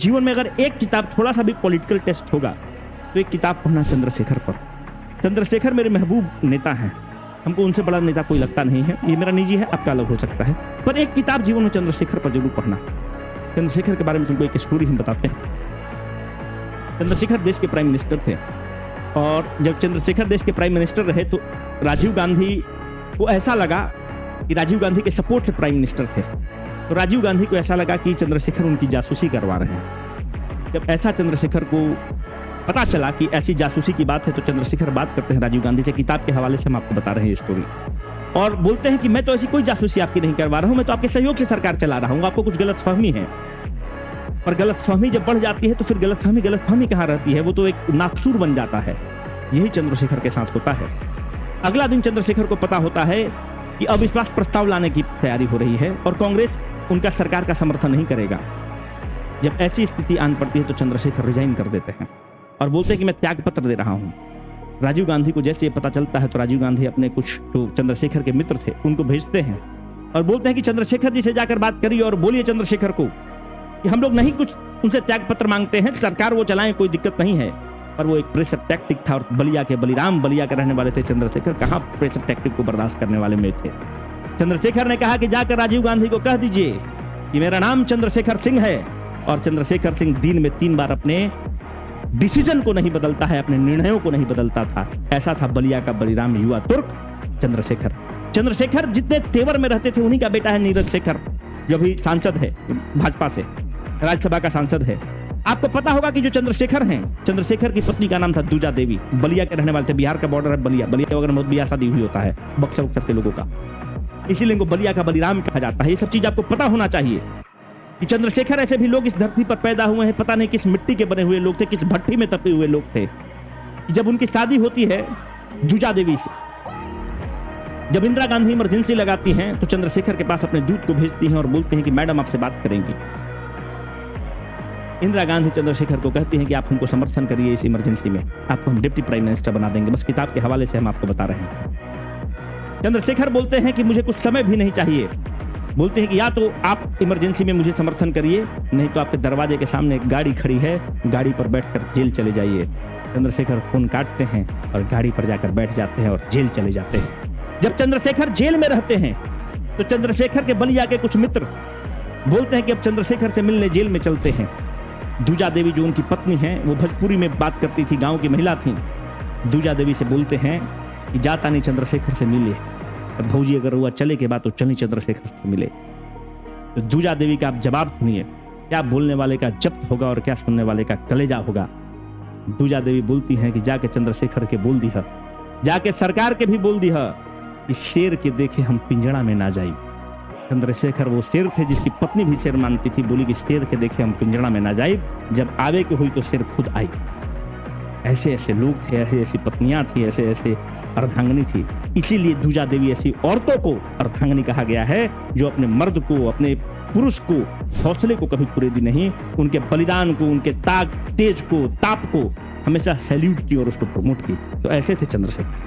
जीवन में अगर एक किताब थोड़ा सा भी पॉलिटिकल टेस्ट होगा तो एक किताब पढ़ना चंद्रशेखर पर। चंद्रशेखर मेरे महबूब नेता हैं, हमको उनसे बड़ा नेता कोई लगता नहीं है, ये मेरा निजी है, आपका अलग हो सकता है, पर एक किताब जीवन में चंद्रशेखर पर जरूर पढ़ना। चंद्रशेखर के बारे में तुमको एक स्टोरी हम बताते हैं। चंद्रशेखर देश के प्राइम मिनिस्टर थे और जब चंद्रशेखर देश के प्राइम मिनिस्टर रहे तो राजीव गांधी को ऐसा लगा कि राजीव गांधी के सपोर्ट से प्राइम मिनिस्टर थे, तो राजीव गांधी को ऐसा लगा कि चंद्रशेखर उनकी जासूसी करवा रहे हैं। जब ऐसा चंद्रशेखर को पता चला कि ऐसी जासूसी की बात है तो चंद्रशेखर बात करते हैं राजीव गांधी से। किताब के हवाले से हम आपको बता रहे हैं ये स्टोरी, और बोलते हैं कि मैं तो ऐसी कोई जासूसी आपकी नहीं करवा रहा हूं, मैं तो आपके सहयोग से सरकार चला रहा हूं, आपको कुछ गलतफहमी है। पर गलतफहमी जब बढ़ जाती है तो फिर गलतफहमी कहां रहती है, वो तो एक नाकसूर बन जाता है। यही चंद्रशेखर के साथ होता है। अगला दिन चंद्रशेखर को पता होता है कि अविश्वास प्रस्ताव लाने की तैयारी हो रही है और कांग्रेस उनका सरकार का समर्थन नहीं करेगा। जब ऐसी स्थिति आन पड़ती है तो चंद्रशेखर रिजाइन कर देते हैं और बोलते हैं कि मैं त्याग पत्र दे रहा हूं। राजीव गांधी को जैसे ये पता चलता है तो राजीव गांधी अपने कुछ जो चंद्रशेखर के मित्र थे उनको भेजते हैं और बोलते हैं कि चंद्रशेखर जी से जाकर बात करिए और बोलिए चंद्रशेखर को कि हम लोग नहीं कुछ उनसे त्याग पत्र मांगते हैं, सरकार वो चलाएं, कोई दिक्कत नहीं है। पर वो एक प्रेशर टैक्टिक था और बलिया के रहने वाले थे चंद्रशेखर, कहां प्रेशर टैक्टिक को बर्दाश्त करने वाले में थे। चंद्रशेखर ने कहा कि जाकर राजीव गांधी को कह दीजिए कि मेरा नाम चंद्रशेखर सिंह है, और चंद्रशेखर सिंह दिन में 3 बार अपने डिसीजन को नहीं बदलता है, अपने निर्णयों को नहीं बदलता था। ऐसा था बलिया का बलिराम युवा तुर्क चंद्रशेखर। चंद्रशेखर जितने तेवर में रहते थे उन्हीं का बेटा है नीरज शेखर, जो भी सांसद है भाजपा से, राज्यसभा का सांसद है। आपको पता होगा कि जो चंद्रशेखर हैं, चंद्रशेखर की पत्नी का नाम था दूजा देवी, बलिया के रहने वाले थे। बिहार का बॉर्डर है बलिया वगैरह में बियाह शादी हुई होता है बक्सर के लोगों का, इसीलिए इनको बलिया का बलिराम कहा जाता है। ये सब चीज आपको पता होना चाहिए कि चंद्रशेखर ऐसे भी लोग इस धरती पर पैदा हुए हैं, पता नहीं किस मिट्टी के बने हुए लोग थे, किस भट्टी में तपे हुए लोग थे। जब उनकी शादी होती है दूजा देवी से, जब इंदिरा गांधी इमरजेंसी लगाती हैं तो चंद्रशेखर के पास अपने दूत को भेजती हैं और बोलते हैं कि मैडम आपसे बात करेंगी। इंदिरा गांधी चंद्रशेखर को कहती हैं कि आप हमको समर्थन करिए इस इमरजेंसी में, आपको हम डिप्टी प्राइम मिनिस्टर बना देंगे। बस किताब के हवाले से हम आपको बता रहे हैं। चंद्रशेखर बोलते हैं कि मुझे कुछ समय भी नहीं चाहिए, बोलते हैं कि या तो आप इमरजेंसी में मुझे समर्थन करिए, नहीं तो आपके दरवाजे के सामने एक गाड़ी खड़ी है, गाड़ी पर बैठकर जेल चले जाइए। चंद्रशेखर फोन काटते हैं और गाड़ी पर जाकर बैठ जाते हैं और जेल चले जाते हैं। जब चंद्रशेखर जेल में रहते हैं तो चंद्रशेखर के बलिया के कुछ मित्र बोलते हैं कि अब चंद्रशेखर से मिलने जेल में चलते हैं। दूजा देवी जो उनकी पत्नी है वो भोजपुरी में बात करती थी, गांव की महिला थी। दूजा देवी से बोलते हैं कि जाता नहीं चंद्रशेखर से मिलिए, भौजी अगर हुआ चले के बाद तो चलिए चंद्रशेखर से मिले। तो दूजा देवी का आप जवाब सुनिए, क्या बोलने वाले का जब्त होगा और क्या सुनने वाले का कलेजा होगा। दूजा देवी बोलती हैं कि जाके चंद्रशेखर के बोल दिया, जाके सरकार के भी बोल दिया कि शेर के देखे हम पिंजड़ा में ना जाई। चंद्रशेखर वो शेर थे जिसकी पत्नी भी शेर मानती थी, बोली कि शेर के देखे हम पिंजड़ा में ना जाए, जब आवे के हुई तो शेर खुद आई। ऐसे ऐसे लोग थे, ऐसे ऐसी पत्नियां थी, ऐसे ऐसे अर्धांगिनी थी। इसीलिए दूजा देवी ऐसी औरतों को अर्धांगिनी कहा गया है जो अपने मर्द को, अपने पुरुष को, हौसले को कभी कुरेदी नहीं, उनके बलिदान को, उनके ताक तेज को, ताप को हमेशा सैल्यूट की और उसको प्रमोट की। तो ऐसे थे चंद्रशेखर।